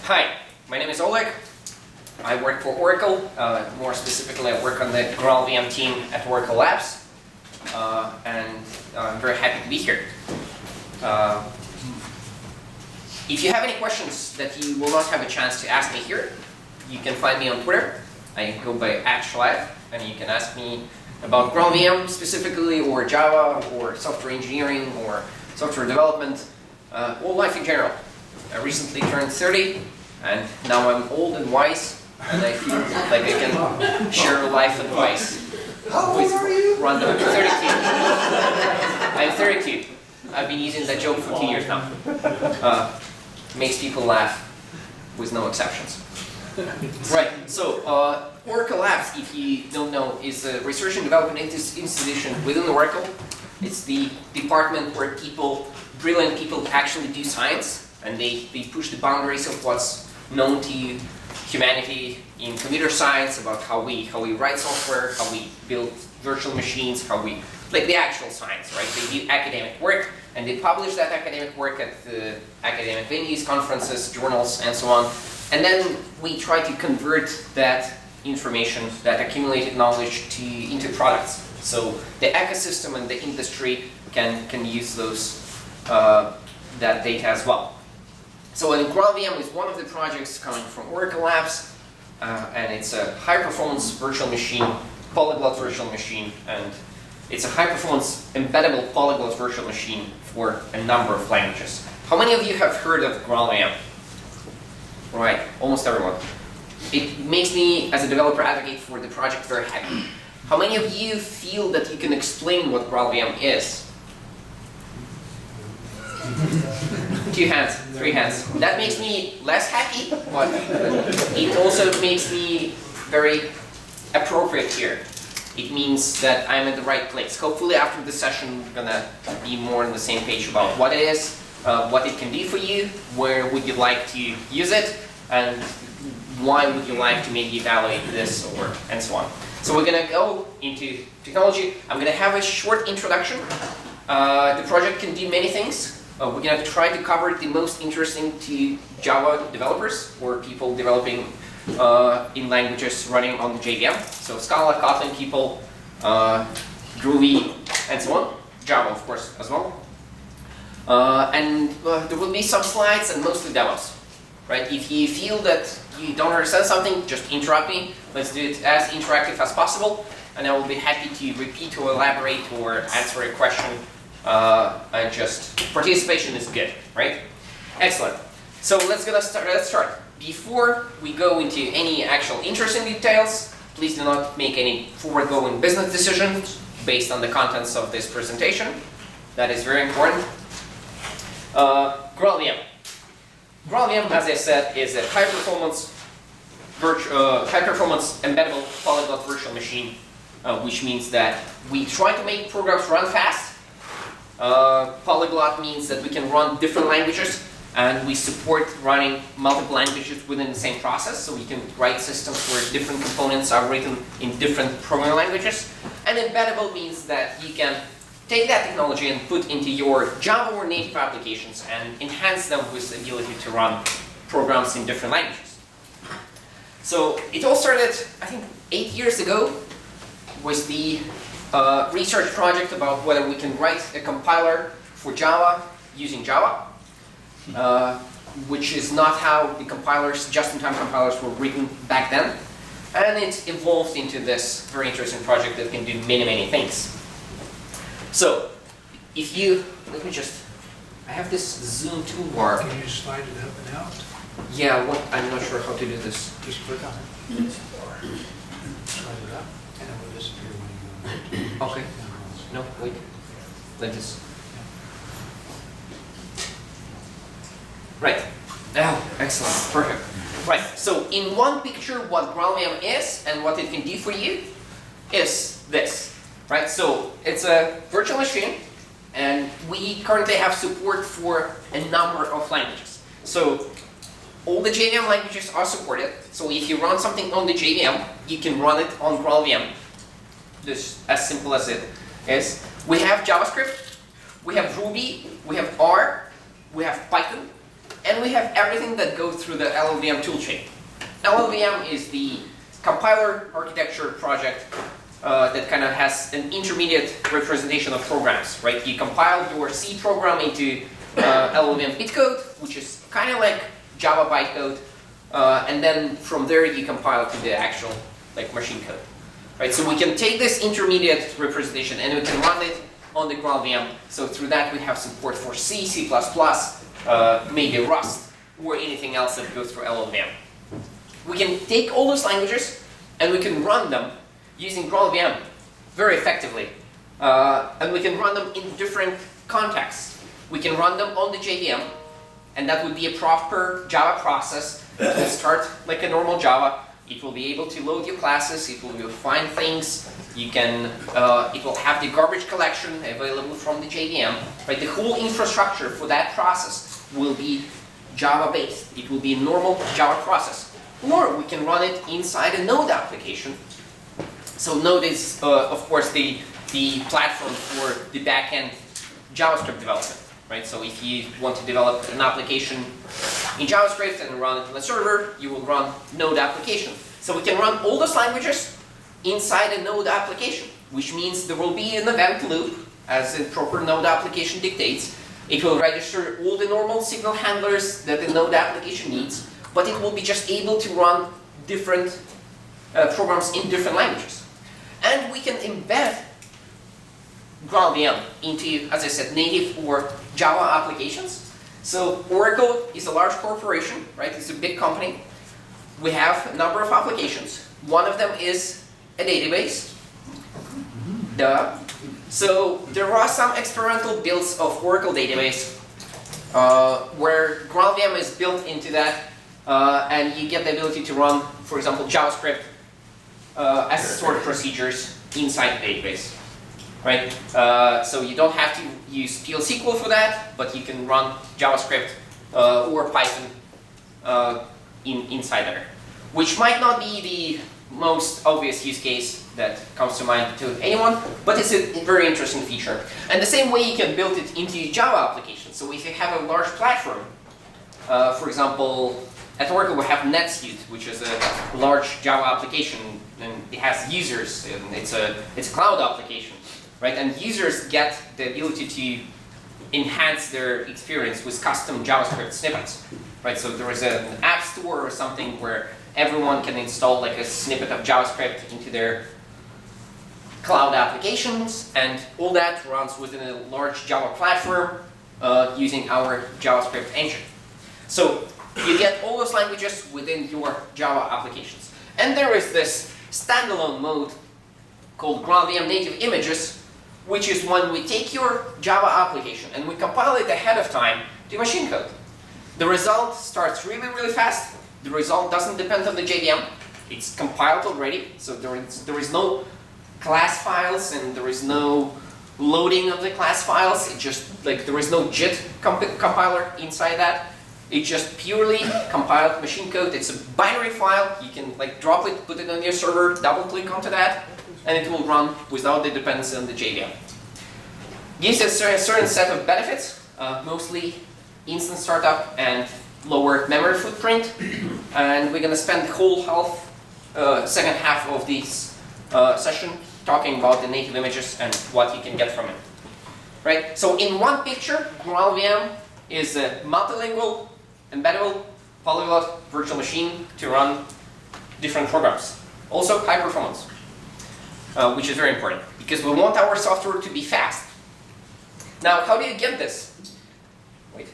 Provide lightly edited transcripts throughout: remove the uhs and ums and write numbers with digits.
Hi, my name is Oleg. I work for Oracle. More specifically, I work on the GraalVM team at Oracle Labs. And I'm very happy to be here. If you have any questions that you will not have a chance to ask me here, you can find me on Twitter. I go by @Šelajev, and you can ask me about GraalVM specifically, or Java, or software engineering, or software development, or life in general. I recently turned 30, and now I'm old and wise, and I feel like I can share life advice. How old are you? Random. 32. I'm 32. I've been using that joke for 2 years now. Makes people laugh, with no exceptions. Right, so Oracle Labs, if you don't know, is a research and development institution within Oracle. It's the department where brilliant people actually do science, and they push the boundaries of what's known to humanity in computer science about how we write software, how we build virtual machines, like the actual science, right? They do academic work, and they publish that academic work at the academic venues, conferences, journals, and so on. And then we try to convert that information, that accumulated knowledge, into products. So the ecosystem and the industry can use that data as well. So GraalVM is one of the projects coming from Oracle Labs, and it's a high-performance virtual machine, polyglot virtual machine, and it's a high-performance embeddable polyglot virtual machine for a number of languages. How many of you have heard of GraalVM? Right, almost everyone. It makes me, as a developer advocate for the project, very happy. How many of you feel that you can explain what GraalVM is? 2 hands, 3 hands. That makes me less happy, but it also makes me very appropriate here. It means that I'm in the right place. Hopefully after this session, we're going to be more on the same page about what it is, what it can do for you, where would you like to use it, and why would you like to maybe evaluate this, and so on. So we're going to go into technology. I'm going to have a short introduction. The project can do many things. We're going to try to cover the most interesting to Java developers, or people developing in languages running on the JVM. So Scala, Kotlin people, Groovy, and so on. Java, of course, as well. And there will be some slides and mostly demos. Right? If you feel that you don't understand something, just interrupt me. Let's do it as interactive as possible, and I will be happy to repeat or elaborate or answer a question. And just participation is good, right? Excellent. So let's start. Before we go into any actual interesting details, please do not make any forward-going business decisions based on the contents of this presentation. That is very important. GraalVM. GraalVM, as I said, is a high-performance embeddable polyglot virtual machine, which means that we try to make programs run fast. Polyglot means that we can run different languages, and we support running multiple languages within the same process, so we can write systems where different components are written in different programming languages. And embeddable means that you can take that technology and put into your Java or native applications and enhance them with the ability to run programs in different languages. So it all started, I think, 8 years ago, with the research project about whether we can write a compiler for Java using Java, which is not how the compilers, just-in-time compilers, were written back then. And it evolved into this very interesting project that can do many, many things. So, I have this Zoom toolbar. Can you slide it up and out? Yeah, I'm not sure how to do this. Just click on it. Slide it up, and it will disappear when you go. Okay. No, wait. Like this. Right. Oh, excellent. Perfect. Right. So, in one picture, what GraalVM is and what it can do for you is this. Right. So, it's a virtual machine, and we currently have support for a number of languages. So, all the JVM languages are supported. So, if you run something on the JVM, you can run it on GraalVM. This as simple as it is. We have JavaScript, we have Ruby, we have R, we have Python, and we have everything that goes through the LLVM toolchain. LLVM is the compiler architecture project that kind of has an intermediate representation of programs, right? You compile your C program into LLVM bitcode, which is kind of like Java bytecode, and then from there you compile to the actual like machine code, right? So we can take this intermediate representation and we can run it on the GraalVM. So through that we have support for C, C++, maybe Rust, or anything else that goes through LLVM. We can take all those languages and we can run them using GraalVM very effectively. And we can run them in different contexts. We can run them on the JVM, and that would be a proper Java process. It will start like a normal Java. It will be able to load your classes, it will find things, you can, it will have the garbage collection available from the JVM. Right? The whole infrastructure for that process will be Java-based. It will be a normal Java process. Or we can run it inside a Node application. So Node is, of course, the platform for the backend JavaScript development. Right? So if you want to develop an application in JavaScript and run it on a server, you will run Node application. So we can run all those languages inside a Node application, which means there will be an event loop, as a proper Node application dictates. It will register all the normal signal handlers that the Node application needs, but it will be just able to run different programs in different languages. And we can embed GraalVM into, as I said, native or Java applications. So Oracle is a large corporation, right? It's a big company. We have a number of applications. One of them is a database. Duh. So there are some experimental builds of Oracle database where GraalVM is built into that, and you get the ability to run, for example, JavaScript as stored procedures inside the database. Right? So you don't have to use PL SQL for that, but you can run JavaScript or Python inside there, which might not be the most obvious use case that comes to mind to anyone, but it's a very interesting feature. And the same way you can build it into Java applications. So if you have a large platform, for example, at Oracle we have NetSuite, which is a large Java application, and it has users, and it's a cloud application. Right? And users get the ability to enhance their experience with custom JavaScript snippets. Right? So there is an app store or something where everyone can install like a snippet of JavaScript into their cloud applications, and all that runs within a large Java platform using our JavaScript engine. So you get all those languages within your Java applications. And there is this standalone mode called GraalVM native images, which is when we take your Java application and we compile it ahead of time to machine code. The result starts really, really fast. The result doesn't depend on the JVM. It's compiled already, so there is no class files and there is no loading of the class files. It just, like, there is no JIT compiler inside that. It's just purely compiled machine code. It's a binary file. You can like drop it, put it on your server, double click onto that, and it will run without the dependency on the JVM. Gives us a certain set of benefits, mostly instant startup and lower memory footprint. And we're going to spend the whole second half of this session talking about the native images and what you can get from it. Right? So in one picture, GraalVM is a multilingual, embeddable, polyglot virtual machine to run different programs. Also high performance, which is very important because we want our software to be fast. Now, how do you get this? Wait.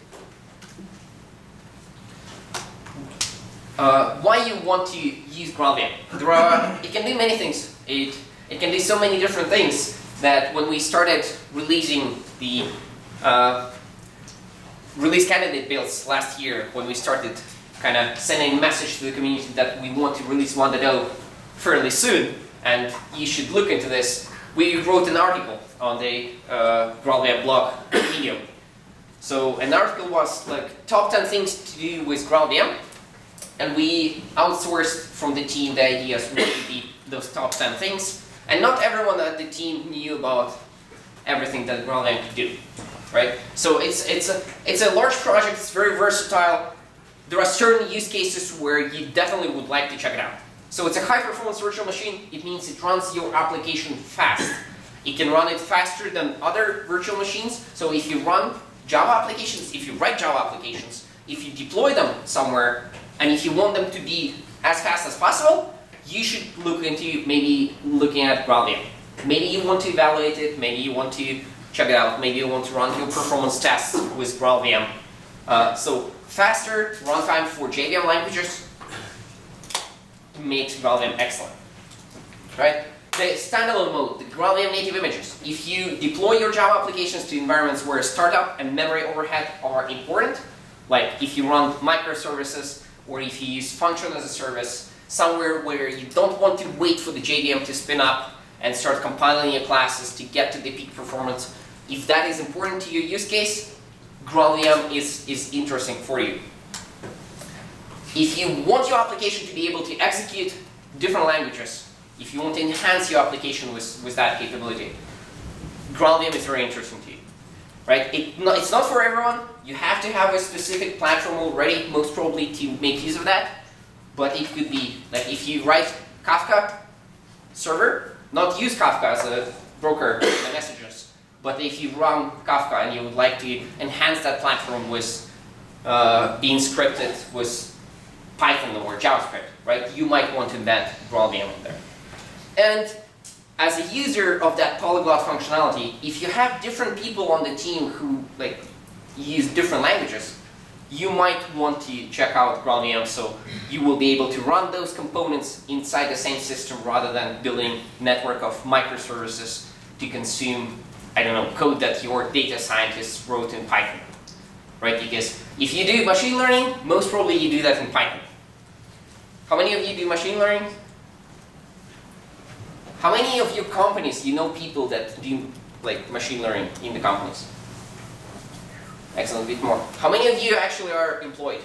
Why you want to use GraalVM? It can do many things. It can do so many different things that when we started releasing the release candidate builds last year, when we started kind of sending a message to the community that we want to release 1.0 fairly soon, and you should look into this, we wrote an article on the GraalVM blog Medium. So an article was like top 10 things to do with GraalVM, and we outsourced from the team the ideas what would be those top 10 things, and not everyone at the team knew about everything that GraalVM could do. right? So it's a large project. It's very versatile. There are certain use cases where you definitely would like to check it out. So it's a high-performance virtual machine. It means it runs your application fast. It can run it faster than other virtual machines. So if you run Java applications, if you write Java applications, if you deploy them somewhere, and if you want them to be as fast as possible, you should look into maybe looking at GraalVM. Maybe you want to evaluate it, maybe you want to check it out, maybe you want to run your performance tests with GraalVM. So faster runtime for JVM languages makes GraalVM excellent, right? The standalone mode, the GraalVM native images. If you deploy your Java applications to environments where startup and memory overhead are important, like if you run microservices or if you use function as a service, somewhere where you don't want to wait for the JVM to spin up and start compiling your classes to get to the peak performance, if that is important to your use case, GraalVM is interesting for you. If you want your application to be able to execute different languages, if you want to enhance your application with that capability, GraalVM is very interesting to you, right? It's not for everyone. You have to have a specific platform already, most probably, to make use of that. But it could be, like if you write Kafka server, not use Kafka as a broker in the messages, but if you run Kafka and you would like to enhance that platform with being scripted with Python or JavaScript, right? You might want to embed GraalVM in there. And as a user of that polyglot functionality, if you have different people on the team who use different languages, you might want to check out GraalVM so you will be able to run those components inside the same system rather than building a network of microservices to consume, I don't know, code that your data scientists wrote in Python, right? Because if you do machine learning, most probably you do that in Python. How many of you do machine learning? How many of your companies, you know people that do machine learning in the companies? Excellent, a bit more. How many of you actually are employed?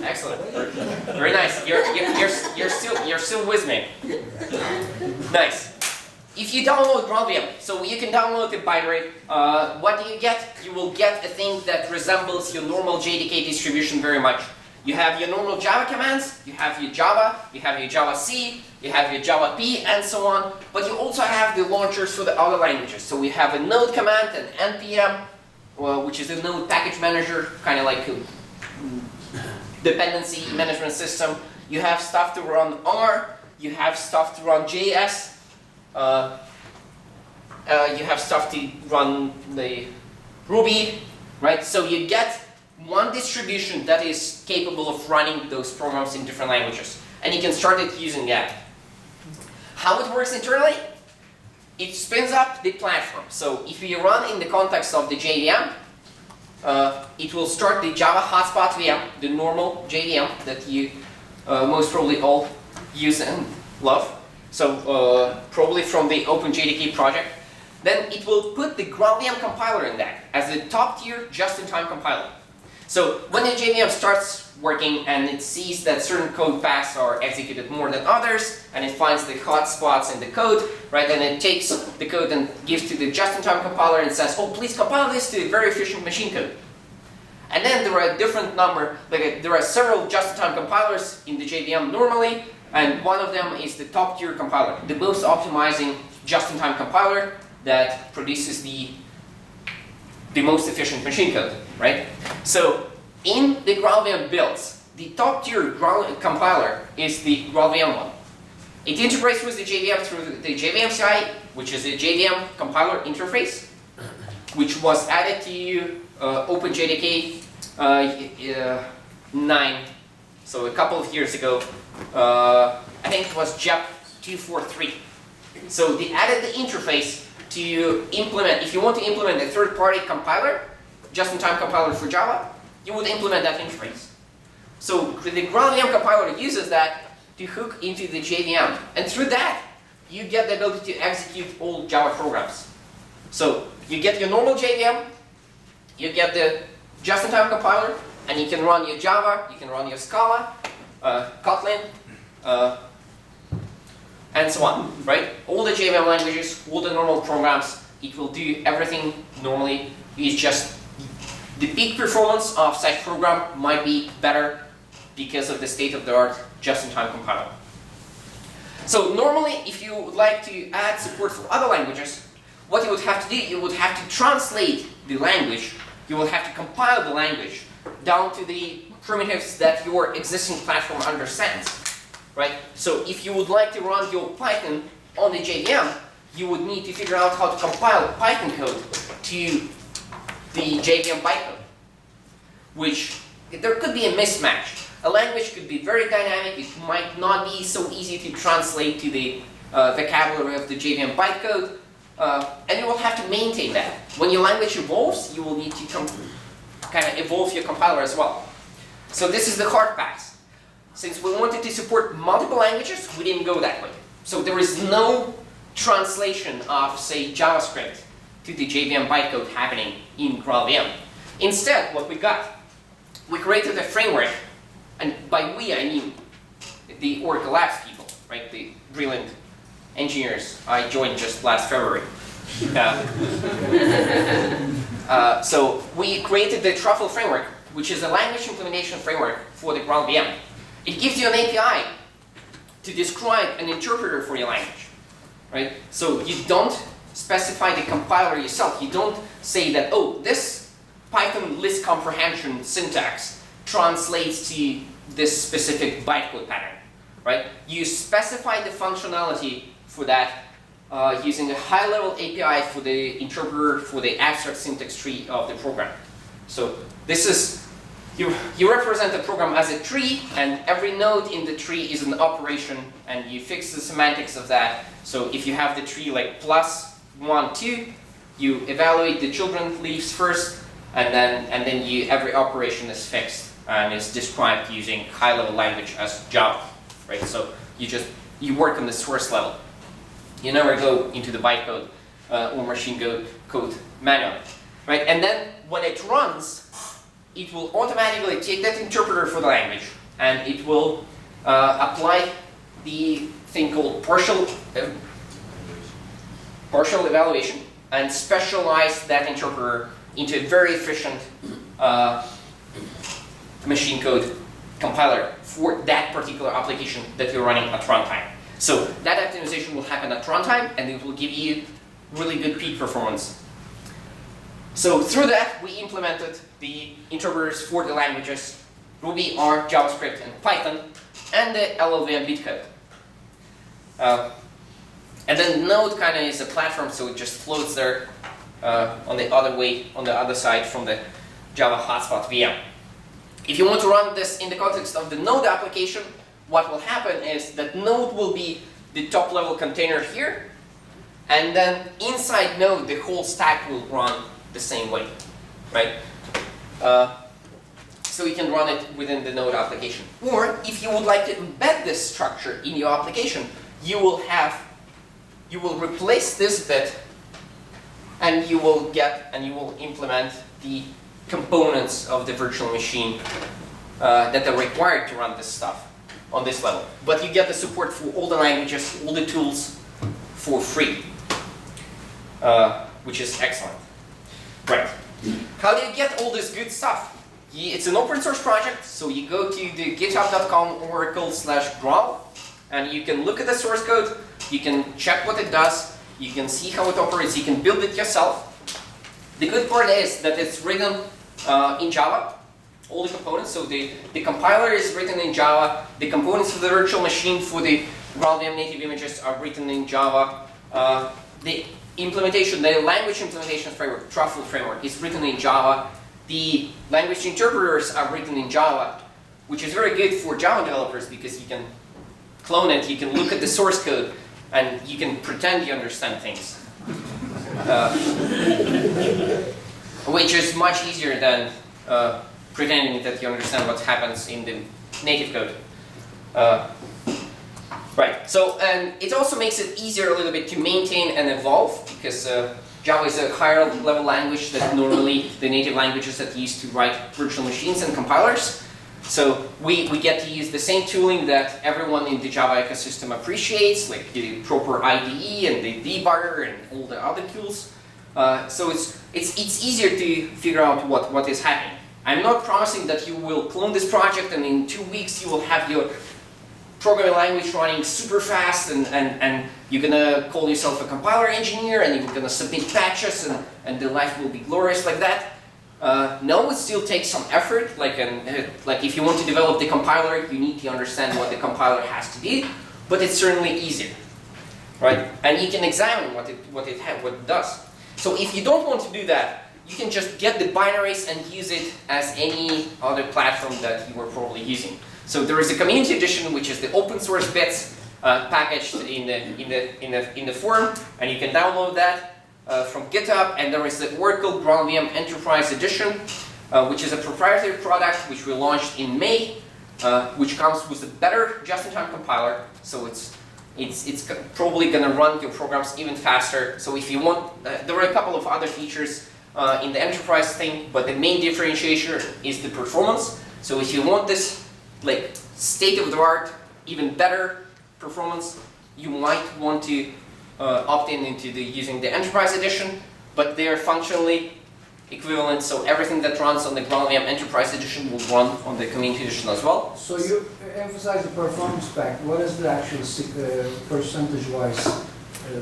Excellent, very nice. You're still with me. Nice. If you download GraalVM, so you can download the binary. What do you get? You will get a thing that resembles your normal JDK distribution very much. You have your normal Java commands, you have your Java, you have your Java C, you have your Java P, and so on. But you also have the launchers for the other languages. So we have a node command, an npm, which is a node package manager, kind of like a dependency management system. You have stuff to run R, you have stuff to run JS, you have stuff to run the Ruby, right? So you get one distribution that is capable of running those programs in different languages. And you can start it using that. How it works internally? It spins up the platform. So if you run in the context of the JVM, it will start the Java hotspot VM, the normal JVM that you most probably all use and love. So probably from the OpenJDK project. Then it will put the GraalVM compiler in that as a top tier just-in-time compiler. So when the JVM starts working and it sees that certain code paths are executed more than others, and it finds the hot spots in the code, right? And it takes the code and gives to the just-in-time compiler and says, "Oh, please compile this to very efficient machine code." And then there are a different number, there are several just-in-time compilers in the JVM normally, and one of them is the top-tier compiler, the most optimizing just-in-time compiler that produces the most efficient machine code, right? So in the GraalVM builds, the top-tier compiler is the GraalVM one. It integrates with the JVM through the JVM CI, which is a JVM compiler interface, which was added to OpenJDK 9, so a couple of years ago. I think it was JEP 243. So they added the interface to implement, if you want to implement a third-party compiler, just-in-time compiler for Java, you would implement that interface. So the GraalVM compiler uses that to hook into the JVM, and through that, you get the ability to execute all Java programs. So you get your normal JVM, you get the just-in-time compiler, and you can run your Java, you can run your Scala, Kotlin, and so on, right? All the JVM languages, all the normal programs It will do everything normally. It's just the peak performance of such program might be better because of the state-of-the-art just-in-time compiler. So normally, if you would like to add support for other languages, what you would have to do, you would have to translate the language, you will have to compile the language down to the primitives that your existing platform understands, right? So if you would like to run your Python on the JVM, you would need to figure out how to compile Python code to the JVM bytecode, which there could be a mismatch. A language could be very dynamic, it might not be so easy to translate to the vocabulary of the JVM bytecode, and you will have to maintain that. When your language evolves, you will need to kind of evolve your compiler as well. So this is the hard pass. Since we wanted to support multiple languages, we didn't go that way. So there is no translation of, say, JavaScript to the JVM bytecode happening in GraalVM. Instead, what we got, we created a framework, and by we I mean the Oracle Labs people, right? The brilliant engineers I joined just last February. So we created the Truffle framework, which is a language implementation framework for the GraalVM. It gives you an API to describe an interpreter for your language, right? So you don't specify the compiler yourself. You don't say that, oh, this Python list comprehension syntax translates to this specific bytecode pattern, right? You specify the functionality for that using a high-level API for the interpreter for the abstract syntax tree of the program. So this is, you represent the program as a tree, and every node in the tree is an operation, and you fix the semantics of that. So if you have the tree like +1, 2, you evaluate the children leaves first, and then every operation is fixed and is described using high-level language as Java, right? So you work on the source level. You never go into the bytecode or machine code manually, right? And then when it runs, it will automatically take that interpreter for the language, and it will apply the thing called partial evaluation and specialize that interpreter into a very efficient machine code compiler for that particular application that you're running at runtime. So that optimization will happen at runtime, and it will give you really good peak performance. So through that, we implemented the interpreters for the languages Ruby, R, JavaScript, and Python, and the LLVM bitcode. And then Node kind of is a platform, so it just floats there on the other side from the Java hotspot VM. If you want to run this in the context of the Node application, what will happen is that Node will be the top level container here, and then inside Node, the whole stack will run the same way, right? So you can run it within the Node application. Or if you would like to embed this structure in your application, you will replace this bit, and you will implement the components of the virtual machine that are required to run this stuff on this level. But you get the support for all the languages, all the tools for free, which is excellent. Right. How do you get all this good stuff? It's an open source project, so you go to the github.com/Oracle/Graal, and you can look at the source code, you can check what it does, you can see how it operates, you can build it yourself. The good part is that it's written in Java, all the components, so the compiler is written in Java, the components for the virtual machine for the GraalVM native images are written in Java, the language implementation framework, Truffle framework, is written in Java, the language interpreters are written in Java, which is very good for Java developers because you can clone it, you can look at the source code, and you can pretend you understand things. Which is much easier than pretending that you understand what happens in the native code. Right, so and it also makes it easier a little bit to maintain and evolve, because Java is a higher level language than normally the native languages that used to write virtual machines and compilers. So we get to use the same tooling that everyone in the Java ecosystem appreciates, like the proper IDE and the debugger and all the other tools. So it's easier to figure out what is happening. I'm not promising that you will clone this project and in 2 weeks you will have your programming language running super fast and you're gonna call yourself a compiler engineer and you're gonna submit patches and the life will be glorious like that. No, it still takes some effort. Like if you want to develop the compiler, you need to understand what the compiler has to do, but it's certainly easier, right? And you can examine what it does. So if you don't want to do that, you can just get the binaries and use it as any other platform that you are probably using. So there is a community edition, which is the open source bits packaged in the forum, and you can download that from GitHub. And there is the Oracle GraalVM Enterprise Edition, which is a proprietary product which we launched in May, which comes with a better just-in-time compiler. So it's probably going to run your programs even faster. So if you want, there are a couple of other features in the enterprise thing, but the main differentiator is the performance. So if you want this like state-of-the-art, even better performance, you might want to opt into using the enterprise edition, but they are functionally equivalent. So everything that runs on the GraalVM Enterprise Edition will run on the Community Edition as well. So you emphasize the performance spec. What is the actual percentage-wise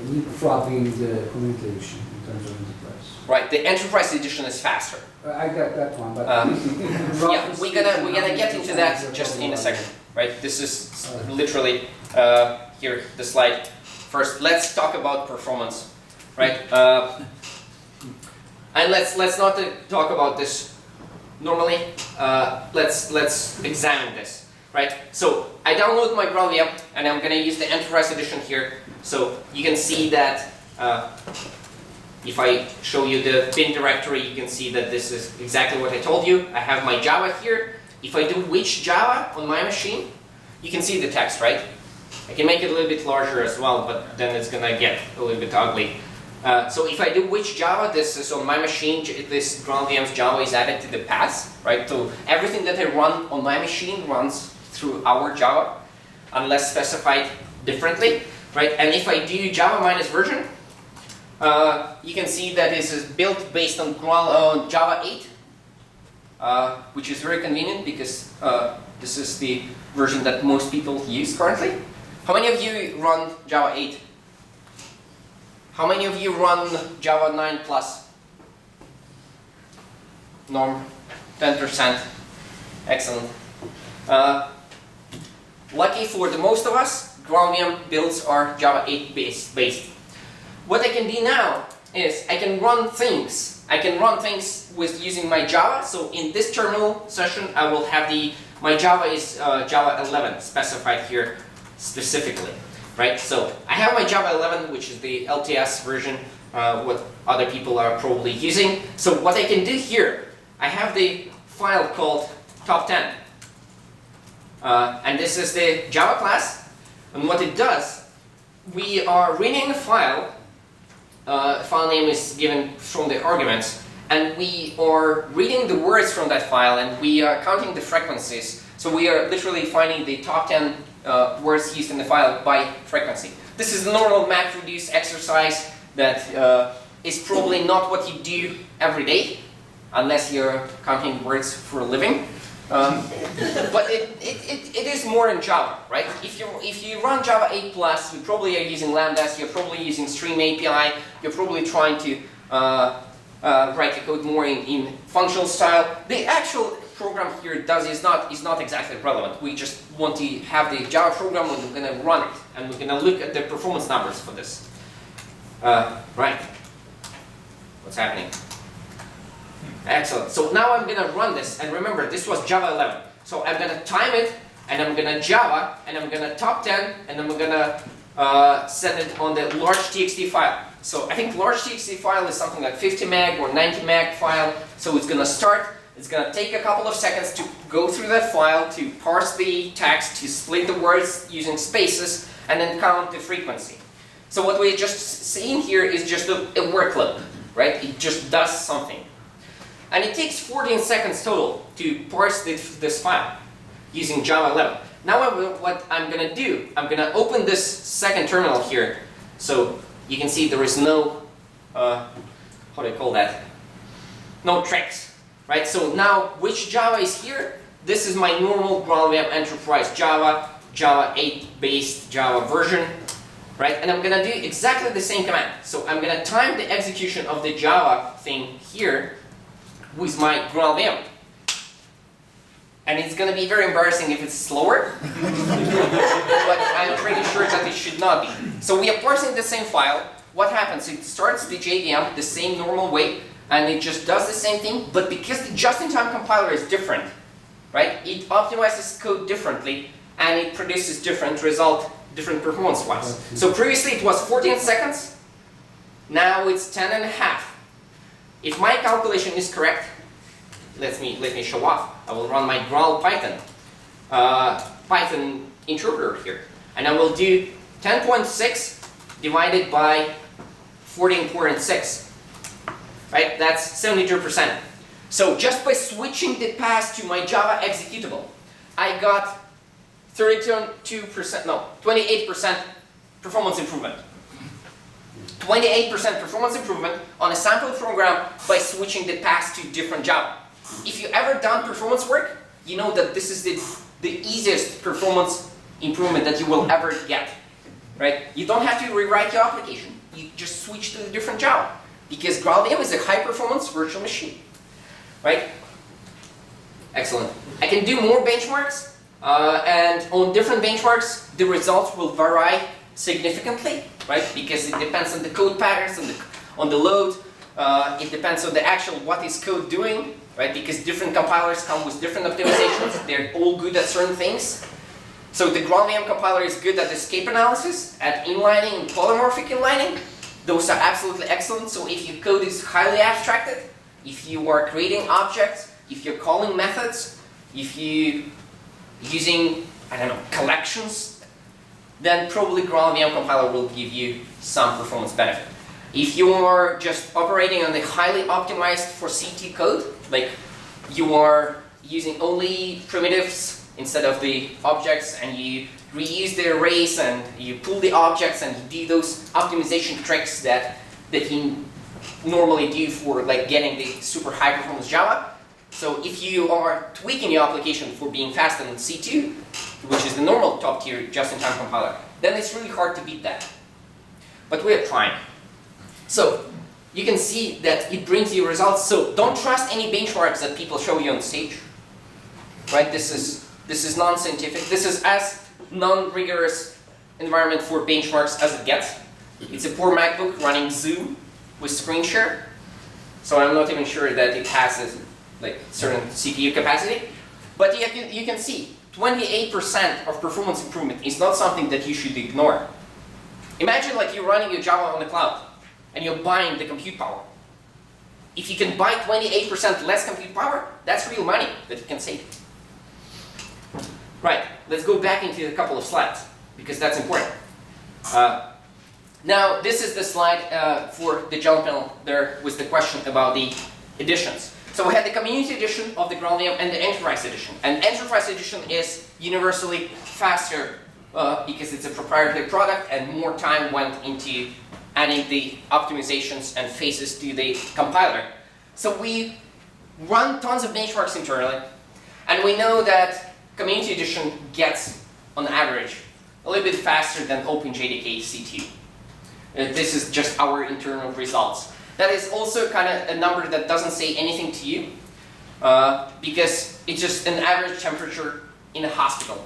leapfrogging the Community Edition in terms of enterprise? Right, the Enterprise Edition is faster. I got that one, but yeah, we're gonna get into that just in a second. Right, this is literally here the slide. First, let's talk about performance. Right. And let's not talk about this normally. Let's examine this, right? So I download my GraalVM and I'm gonna use the Enterprise Edition here. So you can see that if I show you the bin directory, you can see that this is exactly what I told you. I have my Java here. If I do which Java on my machine, you can see the text, right? I can make it a little bit larger as well, but then it's gonna get a little bit ugly. So if I do which Java, this is on my machine, this GraalVM's Java is added to the path, right? So everything that I run on my machine runs through our Java, unless specified differently, right? And if I do Java minus version, you can see that this is built based on Java 8, which is very convenient because this is the version that most people use currently. How many of you run Java 8? How many of you run Java 9 plus? Norm, 10%. Excellent. Lucky for the most of us, GraalVM builds are Java 8 based. What I can do now is I can run things. I can run things with using my Java. So in this terminal session, I will have my Java is Java 11 specified here specifically. Right, so I have my Java 11, which is the LTS version, what other people are probably using. So what I can do here, I have the file called top10. And this is the Java class. And what it does, we are reading a file. File name is given from the arguments. And we are reading the words from that file and we are counting the frequencies. So we are literally finding the top 10 words used in the file by frequency. This is a normal MapReduce exercise that is probably not what you do every day, unless you're counting words for a living. But it is more in Java, right? If you run Java 8 plus, you probably are using lambdas, you're probably using Stream API, you're probably trying to write the code more in functional style. The actual program here is not exactly relevant. We just want to have the Java program and we're going to run it and we're going to look at the performance numbers for this. Right. What's happening? Excellent. So now I'm going to run this, and remember this was Java 11. So I'm going to time it and I'm going to Java and I'm going to top 10 and I'm going to send it on the large txt file. So I think large txt file is something like 50 meg or 90 meg file. So it's going to start. It's going to take a couple of seconds to go through that file, to parse the text, to split the words using spaces, and then count the frequency. So what we just seen here is just a workload, right? It just does something. And it takes 14 seconds total to parse this file using Java 11. Now what I'm going to do, I'm going to open this second terminal here. So you can see there is no how do I call that? No tricks, right? So now, which Java is here? This is my normal GraalVM Enterprise Java, Java 8-based Java version, right? And I'm gonna do exactly the same command. So I'm gonna time the execution of the Java thing here with my GraalVM. And it's gonna be very embarrassing if it's slower, but I'm pretty sure that it should not be. So we are parsing the same file. What happens? It starts the JVM the same normal way, and it just does the same thing, but because the just-in-time compiler is different, right? It optimizes code differently, and it produces different result, different performance-wise. So previously it was 14 seconds, now it's 10 and a half. If my calculation is correct, let me show off. I will run my Graal Python interpreter here, and I will do 10.6 divided by 14.6. Right? That's 72%. So just by switching the path to my Java executable, I got 28% performance improvement. 28% performance improvement on a sample program by switching the path to different Java. If you ever done performance work, you know that this is the easiest performance improvement that you will ever get. Right? You don't have to rewrite your application. You just switch to a different Java. Because GraalVM is a high-performance virtual machine, right? Excellent. I can do more benchmarks, and on different benchmarks, the results will vary significantly, right? Because it depends on the code patterns, on the load. It depends on the actual what is code doing, right? Because different compilers come with different optimizations. They're all good at certain things. So the GraalVM compiler is good at escape analysis, at inlining and polymorphic inlining. Those are absolutely excellent. So if your code is highly abstracted, if you are creating objects, if you're calling methods, if you're using, I don't know, collections, then probably GraalVM compiler will give you some performance benefit. If you are just operating on the highly optimized for CT code, like you are using only primitives instead of the objects, and you reuse the arrays and you pull the objects and you do those optimization tricks that you normally do for like getting the super high performance Java. So if you are tweaking your application for being faster than C2, which is the normal top tier just-in-time compiler, then it's really hard to beat that. But we are trying. So you can see that it brings you results. So don't trust any benchmarks that people show you on stage. Right? This is non-scientific. This is as non-rigorous environment for benchmarks as it gets. It's a poor MacBook running Zoom with screen share. So I'm not even sure that it has a certain CPU capacity. But you can see 28% of performance improvement is not something that you should ignore. Imagine like you're running your Java on the cloud and you're buying the compute power. If you can buy 28% less compute power, that's real money that you can save. Right, let's go back into a couple of slides, because that's important. Now, this is the slide for the jump panel. There was the question about the editions. So we had the community edition of the GraalVM and the enterprise edition. And enterprise edition is universally faster because it's a proprietary product and more time went into adding the optimizations and phases to the compiler. So we run tons of benchmarks internally, and we know that Community Edition gets, on average, a little bit faster than OpenJDK C2. This is just our internal results. That is also kind of a number that doesn't say anything to you, because it's just an average temperature in a hospital.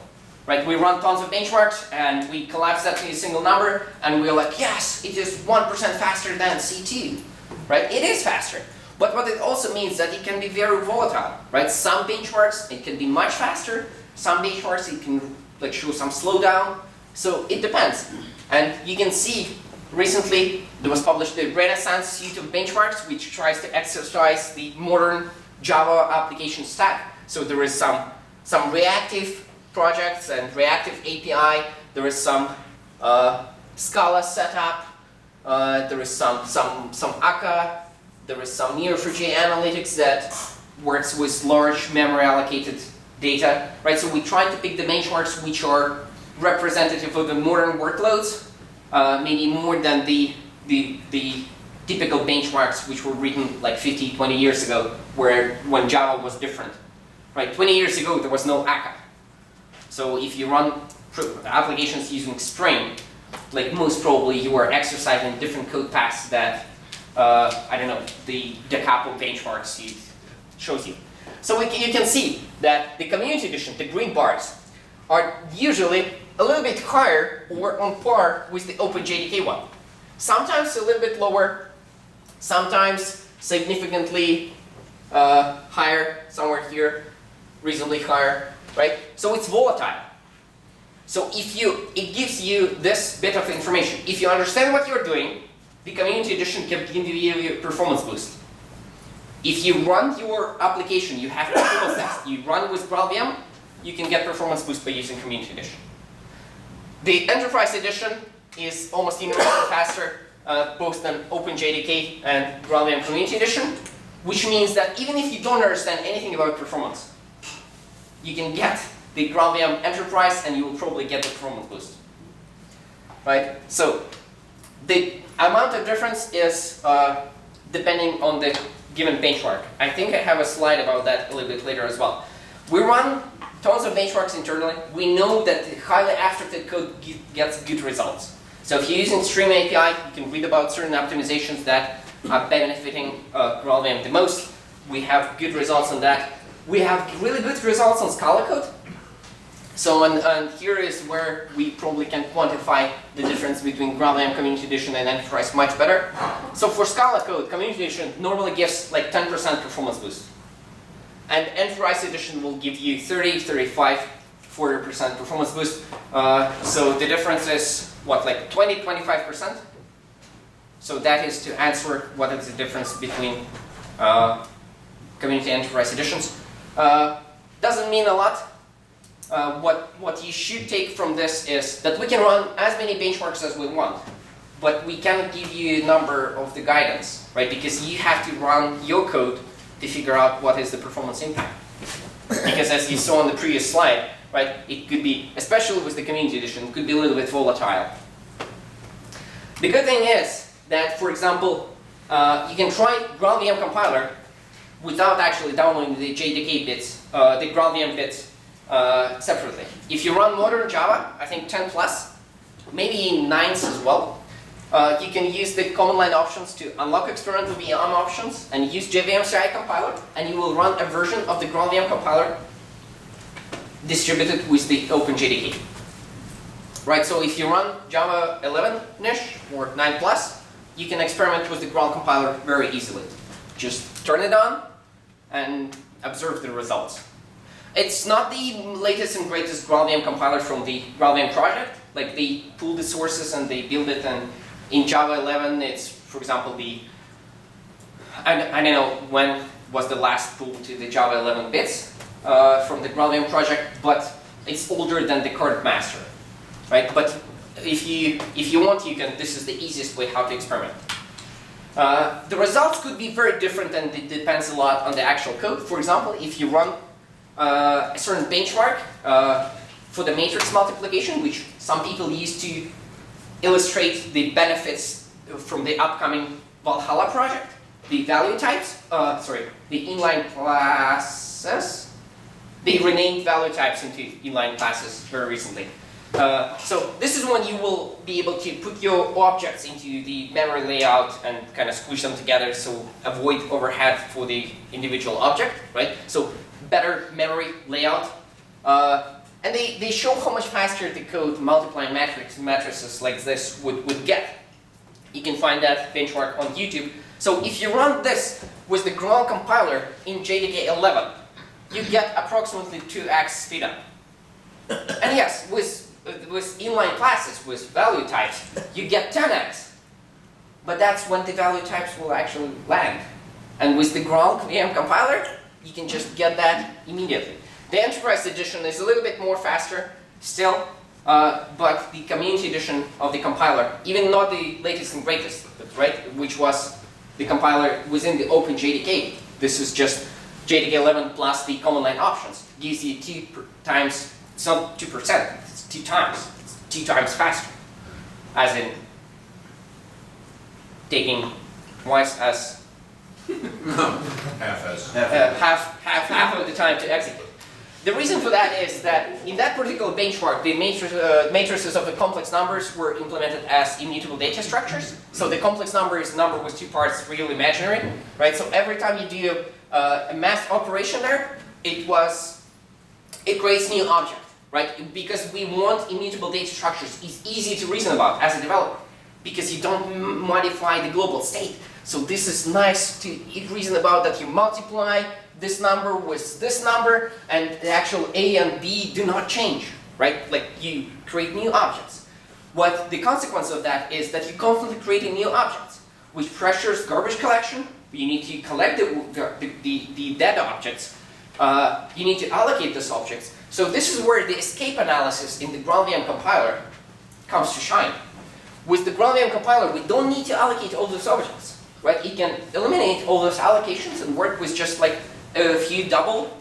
Right? We run tons of benchmarks, and we collapse that to a single number, and we're like, yes, it is 1% faster than C2. Right? It is faster. But what it also means that it can be very volatile. Right? Some benchmarks, it can be much faster. Some benchmarks, it can show some slowdown. So it depends. And you can see, recently, there was published the Renaissance suite of benchmarks, which tries to exercise the modern Java application stack. So there is some reactive projects and reactive API. There is some Scala setup. There is some akka. There is some Neo4j analytics that works with large memory allocated data. Right? So we try to pick the benchmarks which are representative of the modern workloads, maybe more than the typical benchmarks which were written like 50, 20 years ago, when Java was different. Right? 20 years ago there was no ACA. So if you run applications using Spring, like most probably you are exercising different code paths that I don't know, the capo benchmarks shows you. So you can see that the community edition, the green bars, are usually a little bit higher or on par with the OpenJDK one. Sometimes a little bit lower, sometimes significantly higher, somewhere here, reasonably higher, right? So it's volatile. So it gives you this bit of information. If you understand what you're doing, the community edition can give you a performance boost. If you run your application, you have performance test, you run with GraalVM, you can get performance boost by using community edition. The enterprise edition is almost universally faster, both than OpenJDK and GraalVM community edition, which means that even if you don't understand anything about performance, you can get the GraalVM enterprise and you will probably get the performance boost. Right? So the amount of difference is depending on the given benchmark. I think I have a slide about that a little bit later as well. We run tons of benchmarks internally. We know that the highly abstracted code gets good results. So if you're using Stream API, you can read about certain optimizations that are benefiting GraalVM the most. We have good results on that. We have really good results on Scala code. So and here is where we probably can quantify the difference between GraalVM Community Edition and Enterprise much better. So for Scala code, Community Edition normally gives like 10% performance boost. And Enterprise Edition will give you 30, 35, 40% performance boost. So the difference is what, like 20, 25%? So that is to answer what is the difference between Community and Enterprise Editions. Doesn't mean a lot. What you should take from this is that we can run as many benchmarks as we want, but we cannot give you a number of the guidance, right? Because you have to run your code to figure out what is the performance impact. Because as you saw on the previous slide, right, it could be, especially with the community edition, it could be a little bit volatile. The good thing is that, for example, you can try GraalVM compiler without actually downloading the JDK bits, the GraalVM bits, separately. If you run modern Java, I think 10 plus, maybe 9s as well, you can use the command line options to unlock experimental VM options and use JVM CI compiler, and you will run a version of the GraalVM compiler distributed with the OpenJDK. Right, so if you run Java 11-ish or 9 plus, you can experiment with the Graal compiler very easily. Just turn it on and observe the results. It's not the latest and greatest GraalVM compiler from the GraalVM project. Like they pull the sources and they build it, and in Java 11 it's, for example, I don't know when was the last pull to the Java 11 bits from the GraalVM project, but it's older than the current master, right? But if you want, you can. This is the easiest way how to experiment. The results could be very different, and it depends a lot on the actual code. For example, if you run a certain benchmark for the matrix multiplication, which some people use to illustrate the benefits from the upcoming Valhalla project, the value types, the inline classes, they renamed value types into inline classes very recently. So this is when you will be able to put your objects into the memory layout and kind of squish them together, so avoid overhead for the individual object, right? So better memory layout. And they show how much faster the code multiplying matrices like this would get. You can find that benchmark on YouTube. So if you run this with the Graal compiler in JDK 11, you get approximately 2x speed up. And yes, with inline classes, with value types, you get 10x. But that's when the value types will actually land. And with the GraalVM compiler, you can just get that immediately. The Enterprise edition is a little bit more faster still, but the community edition of the compiler, even not the latest and greatest, right, which was the compiler within the OpenJDK, this is just JDK 11 plus the command line options, gives you 2 times, it's not 2%, it's 2 times. It's 2 times faster, as in taking 1 twice as half of the time to execute. The reason for that is that in that particular benchmark, the matrices of the complex numbers were implemented as immutable data structures. So the complex number is a number with two parts, real and imaginary, right? So every time you do a math operation there, it creates new object, right? Because we want immutable data structures. It's easy to reason about as a developer because you don't modify the global state. So this is nice to reason about that you multiply this number with this number and the actual A and B do not change, right? Like you create new objects. What the consequence of that is that you constantly create new objects, which pressures garbage collection. You need to collect the dead objects. You need to allocate those objects. So this is where the escape analysis in the GraalVM compiler comes to shine. With the GraalVM compiler, we don't need to allocate all those objects, right? It can eliminate all those allocations and work with just like a few double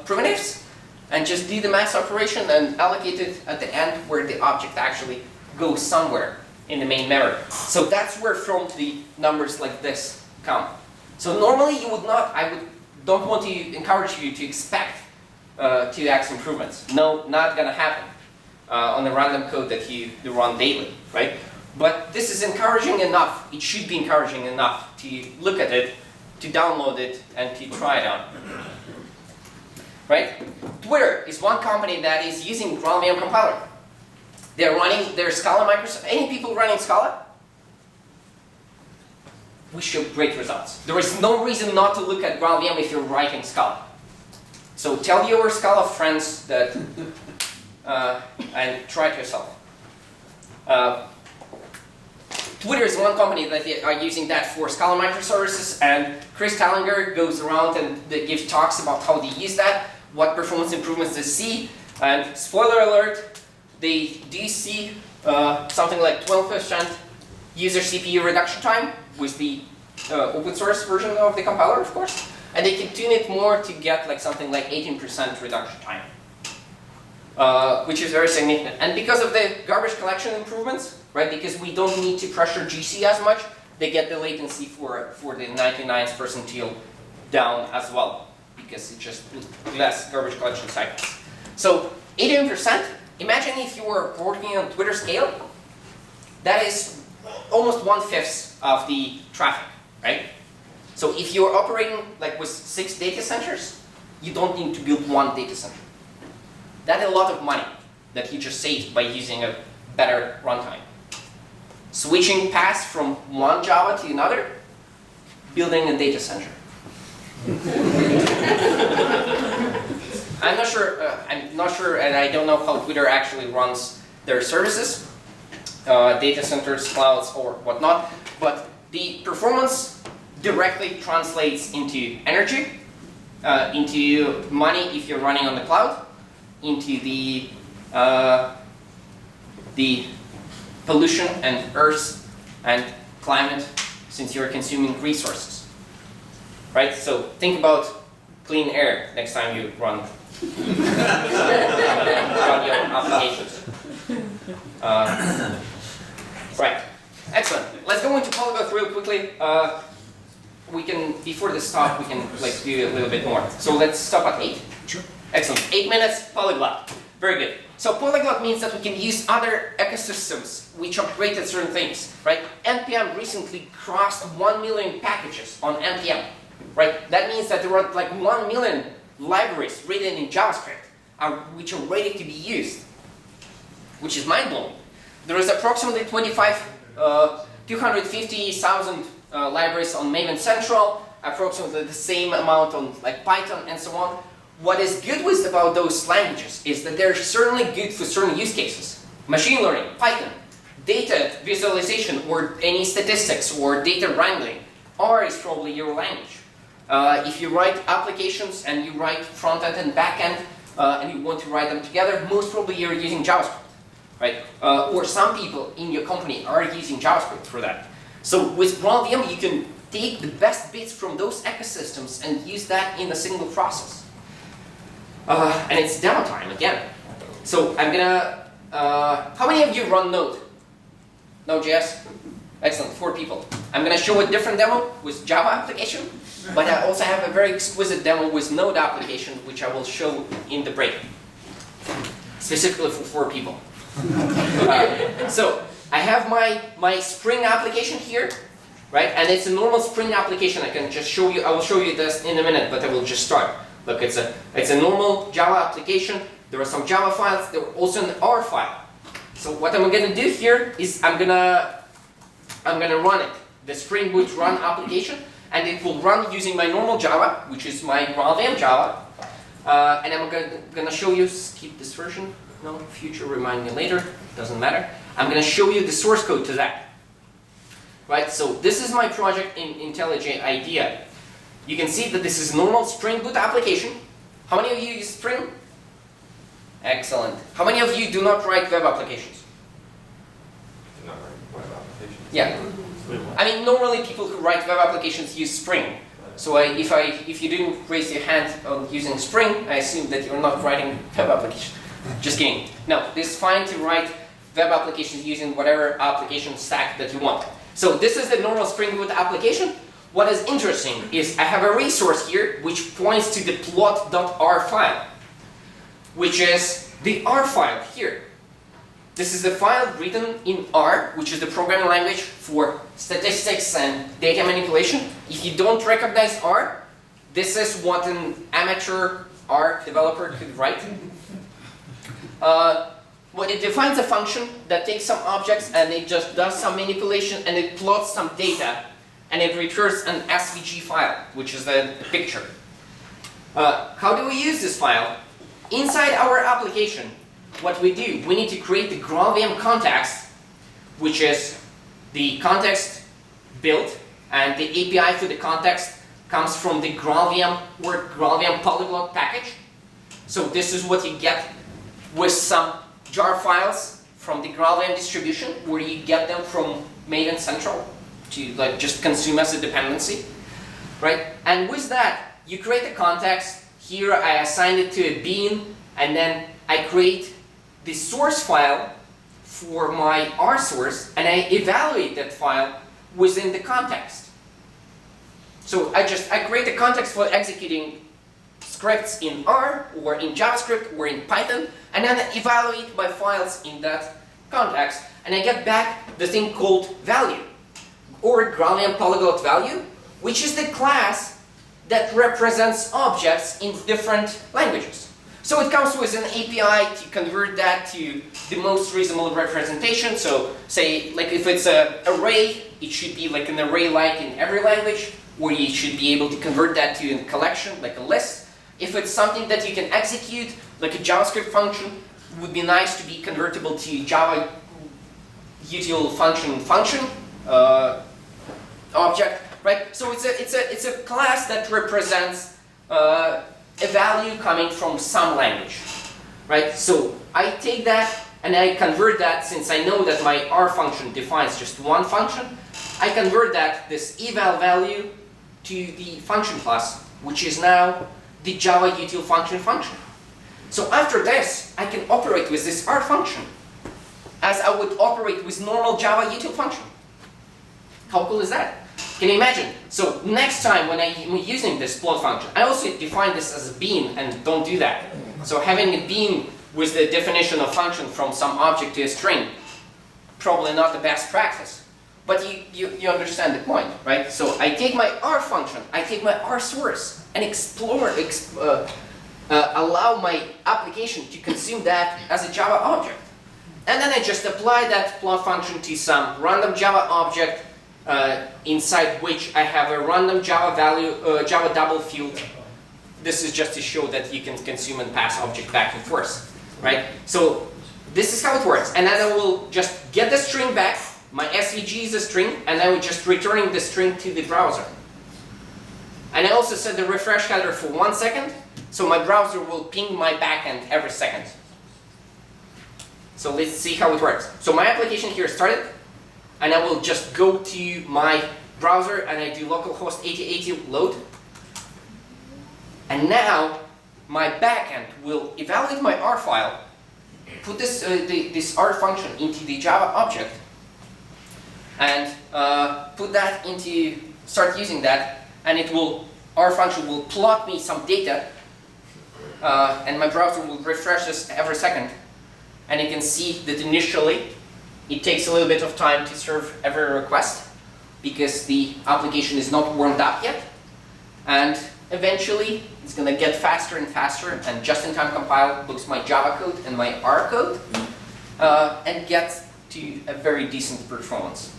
primitives and just do the math operation and allocate it at the end where the object actually goes somewhere in the main memory. So that's where from the numbers like this come. So normally you would not, don't want to encourage you to expect 2x improvements. No, not gonna happen on the random code that you run daily, right? But this is encouraging enough, it should be encouraging enough to look at it, to download it, and to try it out. Right? Twitter is one company that is using GraalVM compiler. They're running their Scala microservice. Any people running Scala? We show great results. There is no reason not to look at GraalVM if you're writing Scala. So tell your Scala friends that, and try it yourself. Twitter is one company that are using that for Scala microservices, and Chris Tallinger goes around and gives talks about how they use that, what performance improvements they see, and spoiler alert, they do see something like 12% user CPU reduction time with the open source version of the compiler, of course, and they can tune it more to get like something like 18% reduction time, which is very significant. And because of the garbage collection improvements, right, because we don't need to pressure GC as much, they get the latency for the 99th percentile down as well, because it's just less garbage collection cycles. So 18%, imagine if you were working on Twitter scale, that is almost 1/5 of the traffic, right? So if you're operating like with 6 data centers, you don't need to build one data center. That's a lot of money that you just saved by using a better runtime. Switching paths from one Java to another, building a data center. I'm not sure, and I don't know how Twitter actually runs their services, data centers, clouds, or whatnot, but the performance directly translates into energy, into money if you're running on the cloud, into the pollution and earth and climate, since you're consuming resources, right? So think about clean air next time you run, run your applications. Right, excellent. Let's go into polyglot real quickly. We can, before this talk, we can like do a little bit more. So let's stop at 8. Sure. Excellent. 8 minutes, polyglot. Very good. So polyglot means that we can use other ecosystems which are great at certain things, right? NPM recently crossed 1 million packages on NPM, right? That means that there are like 1 million libraries written in JavaScript which are ready to be used, which is mind-blowing. There is approximately 250,000 libraries on Maven Central, approximately the same amount on like Python and so on. What is good about those languages is that they're certainly good for certain use cases. Machine learning, Python, data visualization or any statistics or data wrangling. R is probably your language. If you write applications and you write front-end and back-end and you want to write them together, most probably you're using JavaScript, right? Or some people in your company are using JavaScript for that. So with GraalVM, you can take the best bits from those ecosystems and use that in a single process. And it's demo time again. So I'm gonna, how many of you run Node? Node.js? Excellent, 4 people. I'm going to show a different demo with Java application, but I also have a very exquisite demo with Node application, which I will show in the break, specifically for 4 people. So I have my Spring application here, right? And it's a normal Spring application. I can just show you. I will show you this in a minute, but I will just start. Look, it's a normal Java application. There are some Java files. There are also an R file. So what I'm going to do here is I'm gonna run it, the Spring Boot run application, and it will run using my normal Java, which is my GraalVM Java. And I'm gonna show you. Skip this version. No, future, remind me later. Doesn't matter. I'm gonna show you the source code to that. Right. So this is my project in IntelliJ IDEA. You can see that this is normal Spring Boot application. How many of you use Spring? Excellent. How many of you do not write web applications? Do not write web applications? Yeah. I mean, normally people who write web applications use Spring. So if you didn't raise your hand on using Spring, I assume that you're not writing web applications. Just kidding. No, it's fine to write web applications using whatever application stack that you want. So this is the normal Spring Boot application. What is interesting is I have a resource here which points to the plot.r file, which is the R file here. This is the file written in R, which is the programming language for statistics and data manipulation. If you don't recognize R, this is what an amateur R developer could write. Well, it defines a function that takes some objects and it just does some manipulation and it plots some data and it returns an SVG file, which is the picture. How do we use this file? Inside our application, what we do, we need to create the GraalVM context, which is the context built, and the API for the context comes from the GraalVM or GraalVM polyglot package. So this is what you get with some jar files from the GraalVM distribution, where you get them from Maven Central to just consume as a dependency, right? And with that, you create a context. Here I assign it to a bean, and then I create the source file for my R source, and I evaluate that file within the context. So I create a context for executing scripts in R, or in JavaScript, or in Python, and then I evaluate my files in that context, and I get back the thing called value, or GraalVM polyglot value, which is the class that represents objects in different languages. So it comes with an API to convert that to the most reasonable representation. So say, like if it's an array, it should be like an array-like in every language, or you should be able to convert that to a collection, like a list. If it's something that you can execute, like a JavaScript function, it would be nice to be convertible to Java util function object, right? So it's a class that represents a value coming from some language, right? So I take that and I convert that, since I know that my R function defines just one function, I convert that, this eval value, to the function class, which is now the Java util function. So after this, I can operate with this R function as I would operate with normal Java util function. How cool is that? Can you imagine? So next time when I'm using this plot function, I also define this as a bean, and don't do that. So having a bean with the definition of function from some object to a string, probably not the best practice. But you understand the point, right? So I take my R function, I take my R source, and allow my application to consume that as a Java object. And then I just apply that plot function to some random Java object, inside which I have a random Java value, Java double field. This is just to show that you can consume and pass object back and forth, right? So this is how it works. And then I will just get the string back. My SVG is a string, and I will just returning the string to the browser. And I also set the refresh header for 1 second, so my browser will ping my backend every second. So let's see how it works. So my application here started, and I will just go to my browser and I do localhost 8080 load. And now my backend will evaluate my R file, put this R function into the Java object, and put that into, start using that, and it will, our function will plot me some data, and my browser will refresh this every second, and you can see that initially it takes a little bit of time to serve every request because the application is not warmed up yet, and eventually it's going to get faster and faster, and just-in-time compile looks my Java code and my R code, and gets to a very decent performance.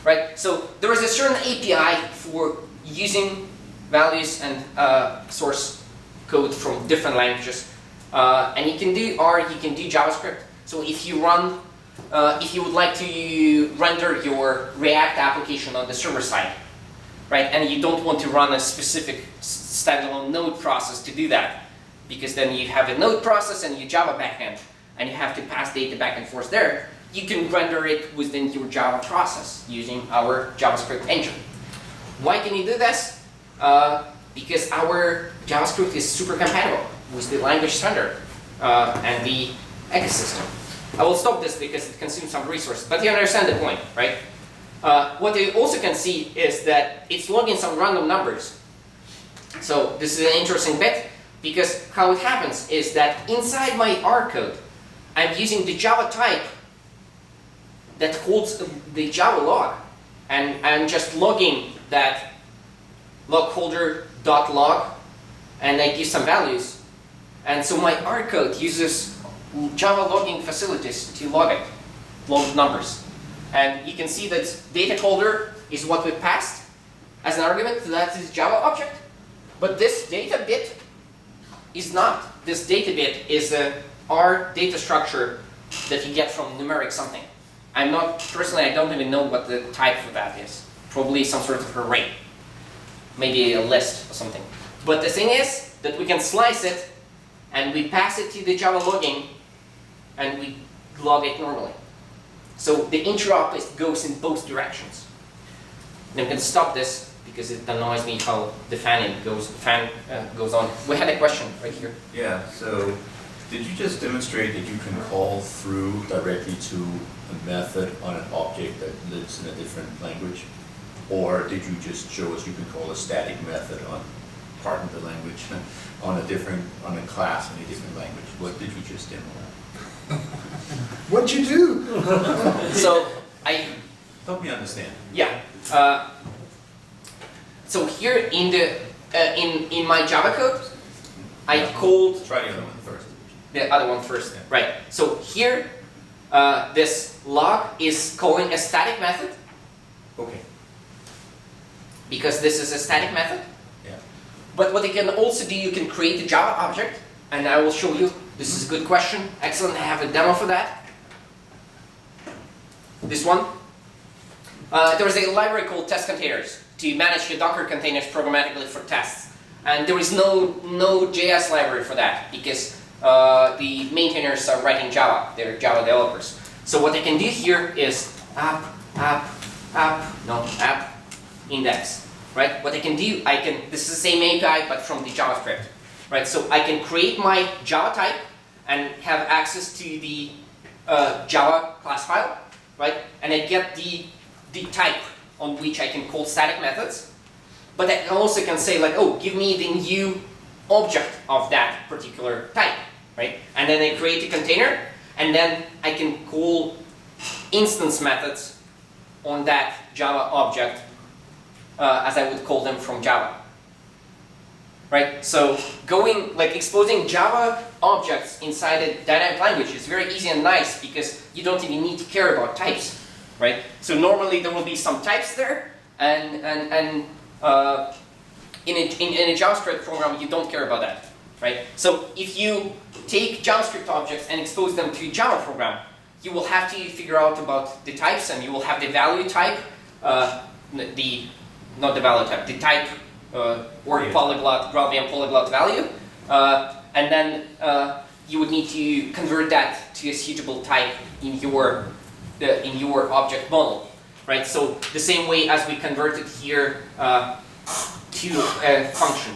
Right? So there is a certain API for using values and source code from different languages, and you can do R, you can do JavaScript. So if you run, if you would like to render your React application on the server side, right, and you don't want to run a specific standalone node process to do that, because then you have a node process and your Java backend, and you have to pass data back and forth there, you can render it within your Java process using our JavaScript engine. Why can you do this? Because our JavaScript is super compatible with the language standard and the ecosystem. I will stop this because it consumes some resources, but you understand the point, right? What you also can see is that it's logging some random numbers. So this is an interesting bit, because how it happens is that inside my R code, I'm using the Java type that holds the Java log, and I'm just logging that log holder.log, and I give some values. And so my R code uses Java logging facilities to log it, log numbers. And you can see that data holder is what we passed as an argument to that is Java object. But this data bit is not. This data bit is a R data structure that you get from numeric something. I'm not, personally, I don't even know what the type for that is. Probably some sort of array. Maybe a list or something. But the thing is that we can slice it and we pass it to the Java logging and we log it normally. So the interop goes in both directions. And I'm going to stop this because it annoys me how the fan goes on. We had a question right here. Yeah, so did you just demonstrate that you can call through directly to a method on an object that lives in a different language? Or did you just show us you can call a static method on, pardon the language, on a class in a different language? What did you just demo? What'd you do? So Help me understand. yeah. So here in the in my Java code, I called Try the other one first. the other one first. Yeah. Right. So here, this log is calling a static method Okay. because this is a static method. Yeah. But what you can also do, you can create a Java object, and I will show you. This is a good question. Excellent. I have a demo for that. This one. There is a library called test containers to manage your Docker containers programmatically for tests. And there is no node.js library for that because the maintainers are writing Java. They're Java developers. So what I can do here is app index. Right? What I can do, this is the same API but from the JavaScript. Right? So I can create my Java type and have access to the Java class file. Right? And I get the type on which I can call static methods, but I also can say like, oh, give me the new object of that particular type, right? And then I create a container, and then I can call instance methods on that Java object as I would call them from Java, right? So exposing Java objects inside a dynamic language is very easy and nice because you don't even need to care about types. Right? So normally there will be some types there, and in a JavaScript program you don't care about that, right? So if you take JavaScript objects and expose them to a Java program, you will have to figure out about the types, and you will have the value type, the type or polyglot, GraalVM polyglot value, and then you would need to convert that to a suitable type in your object model, right? So the same way as we converted here to a function.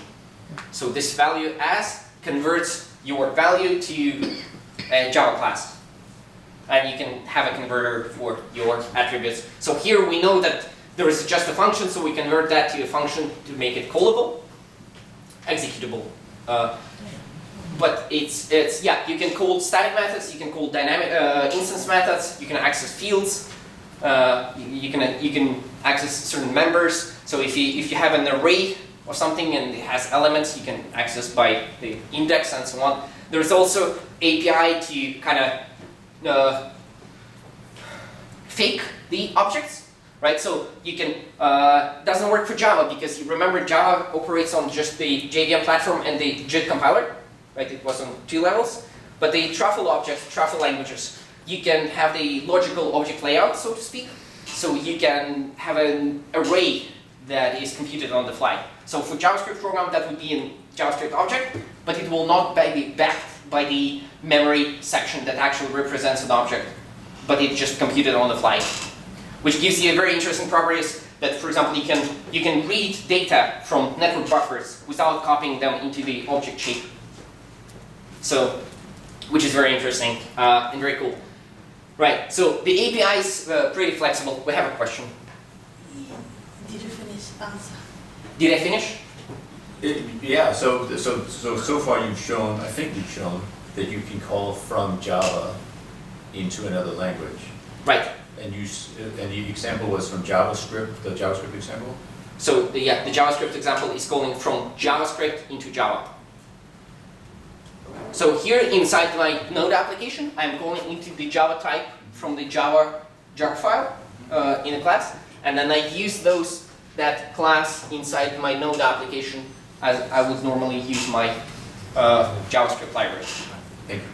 So this value as converts your value to a Java class. and you can have a converter for your attributes. So here we know that there is just a function, so we convert that to a function to make it callable, executable. But it's yeah, you can call static methods, you can call dynamic instance methods, you can access fields, you can access certain members. So if you have an array or something and it has elements, you can access by the index and so on. There's also API to kind of fake the objects, right? So you can doesn't work for Java because you remember Java operates on just the JVM platform and the JIT compiler, right? It was on 2 levels. But the truffle objects, truffle languages, you can have the logical object layout, so to speak. So you can have an array that is computed on the fly. So for JavaScript program, that would be a JavaScript object, but it will not be backed by the memory section that actually represents an object, but it's just computed on the fly. Which gives you a very interesting properties that, for example, you can read data from network buffers without copying them into the object shape. So, which is very interesting and very cool. Right, so the API is pretty flexible. We have a question. Did you finish answer? Did I finish? Yeah, so far you've shown, I think you've shown, that you can call from Java into another language. Right. And the example was from JavaScript, the JavaScript example? So the JavaScript example is calling from JavaScript into Java. So here inside my node application, I'm calling into the Java type from the Java jar file in a class, and then I use that class inside my node application as I would normally use my JavaScript library. Thank you.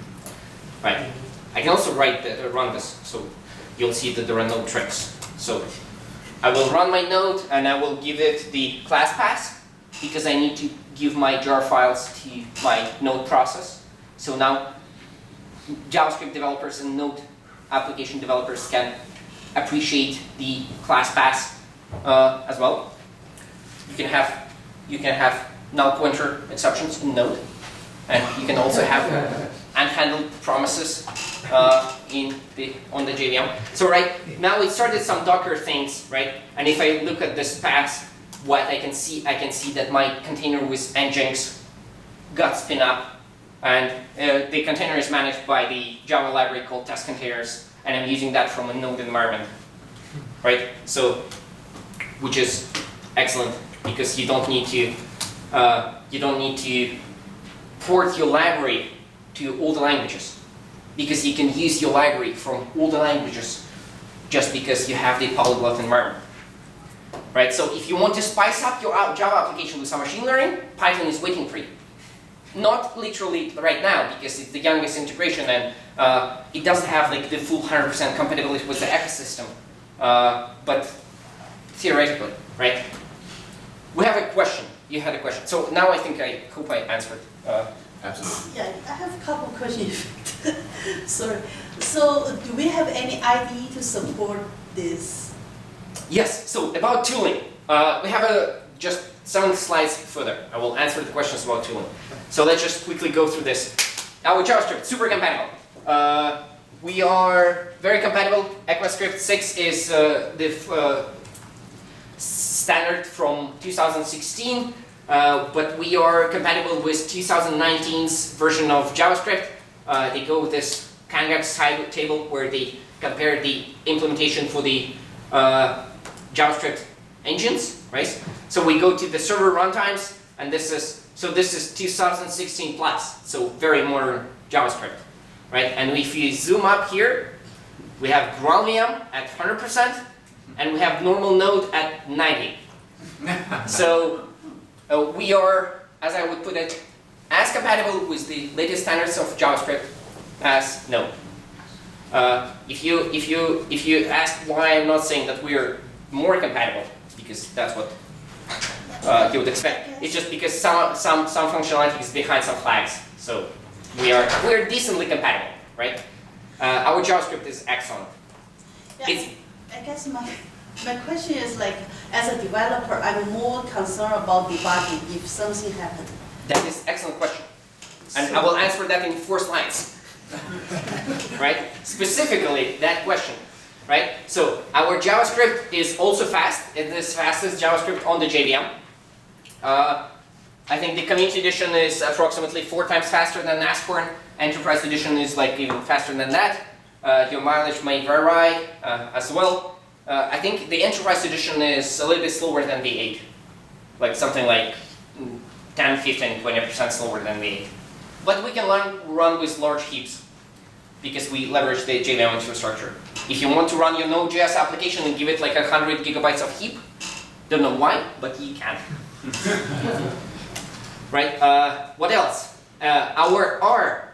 Right. I can also run this, so you'll see that there are no tricks. So I will run my node and I will give it the class pass because I need to give my jar files to my node process. So now JavaScript developers and node application developers can appreciate the class pass as well. You can have null pointer exceptions in node, and you can also have unhandled promises on the JVM. So right now it started some Docker things, right? And if I look at this pass, what I can see that my container with nginx got spin up, and the container is managed by the Java library called test containers, and I'm using that from a node environment, right? So, which is excellent because you don't need to port your library to all the languages, because you can use your library from all the languages just because you have the polyglot environment, right? So if you want to spice up your Java application with some machine learning, Python is waiting for you. Not literally right now because it's the youngest integration and it doesn't have like the full 100% compatibility with the ecosystem, but theoretically, right? We have a question. You had a question. So now I hope I answered. Absolutely. Yeah, I have a couple questions. Sorry. So, do we have any IDE to support this? Yes. So about tooling, we have just 7 slides further. I will answer the questions about tooling. So let's just quickly go through this. Our JavaScript, super compatible. We are very compatible. ECMAScript 6 is the standard from 2016, but we are compatible with 2019's version of JavaScript. They go with this Kangax table where they compare the implementation for the JavaScript engines, right? So we go to the server runtimes, and this is 2016 plus, so very modern JavaScript, right? And if you zoom up here, we have GraalVM at 100%, and we have normal node at 90. So we are, as I would put it, as compatible with the latest standards of JavaScript as Node. If you ask why I'm not saying that we are more compatible, because that's what you would expect. It's just because some functionality is behind some flags. So we're decently compatible, right? Our JavaScript is excellent. Yeah, I guess my question is like, as a developer, I'm more concerned about debugging if something happens. That is an excellent question. And I will answer that in 4 slides. right? Specifically, that question, right? So our JavaScript is also fast. It is fastest JavaScript on the JVM. I think the Community Edition is approximately 4 times faster than Ascorn. Enterprise Edition is like even faster than that. Your mileage may vary as well. I think the Enterprise Edition is a little bit slower than V8. Like something like 10, 15, 20% slower than V8. But we can run with large heaps because we leverage the JVM infrastructure. If you want to run your Node.js application and give it like 100 gigabytes of heap, don't know why, but you can. Right? What else? Our R.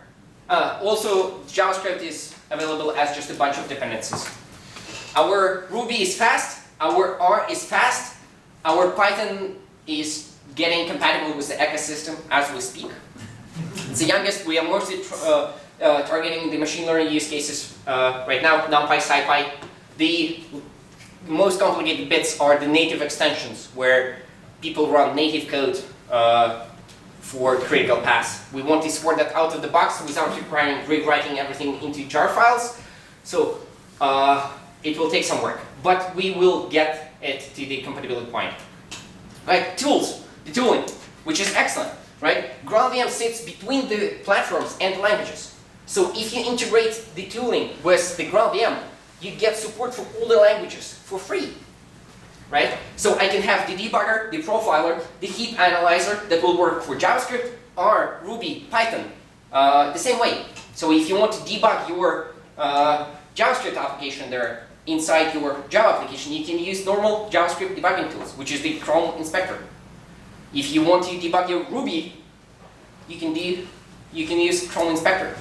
Also, JavaScript is available as just a bunch of dependencies. Our Ruby is fast. Our R is fast. Our Python is getting compatible with the ecosystem as we speak. It's the youngest. We are mostly targeting the machine learning use cases right now, NumPy, SciPy. The most complicated bits are the native extensions, where people run native code for critical paths. We want to support that out of the box without requiring rewriting everything into jar files. So it will take some work, but we will get it to the compatibility point. Right, tools, the tooling, which is excellent. Right, GraalVM sits between the platforms and the languages. So if you integrate the tooling with the GraalVM, you get support for all the languages for free. Right? So I can have the debugger, the profiler, the heap analyzer that will work for JavaScript, R, Ruby, Python, the same way. So if you want to debug your JavaScript application there inside your Java application, you can use normal JavaScript debugging tools, which is the Chrome inspector. If you want to debug your Ruby, you can use Chrome inspector.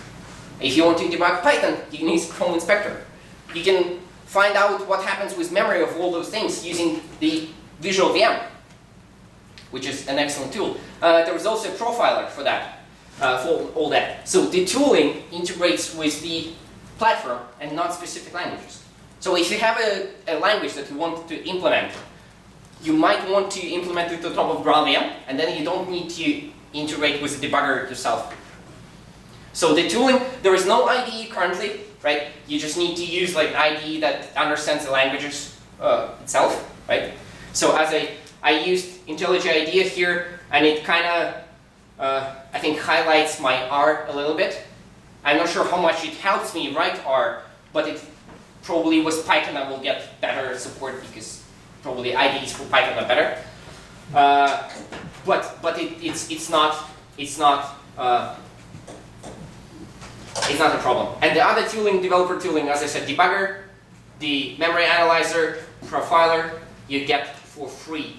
If you want to debug Python, you can use Chrome inspector. You can find out what happens with memory of all those things using the Visual VM, which is an excellent tool. There is also a profiler for that, for all that. So the tooling integrates with the platform and not specific languages. So if you have a language that you want to implement, you might want to implement it on top of GraalVM, and then you don't need to integrate with the debugger yourself. So the tooling, there is no IDE currently, right? You just need to use like IDE that understands the languages itself, right? So I used IntelliJ IDEA here, and it kind of, I think, highlights my R a little bit. I'm not sure how much it helps me write R, but it probably with Python I will get better support because probably IDEs for Python are better. But it's not a problem. And the other tooling, developer tooling, as I said, debugger, the memory analyzer, profiler, you get for free.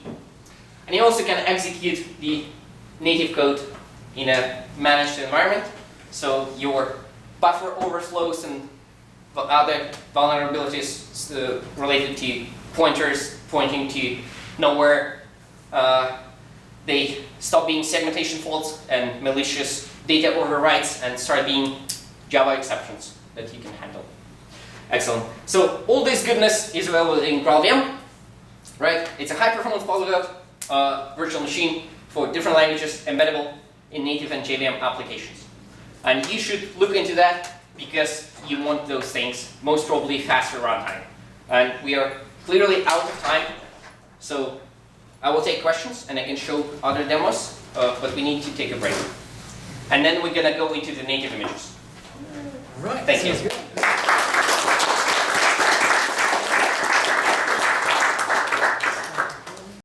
And you also can execute the native code in a managed environment. So your buffer overflows and other vulnerabilities related to pointers pointing to nowhere, they stop being segmentation faults and malicious data overwrites and start being Java exceptions that you can handle. Excellent. So all this goodness is available in GraalVM, right? It's a high-performance polyglot virtual machine for different languages, embeddable in native and JVM applications. And you should look into that because you want those things, most probably faster runtime. And we are clearly out of time, so I will take questions and I can show other demos, but we need to take a break. And then we're going to go into the native images. All right. Thank you. Sounds good.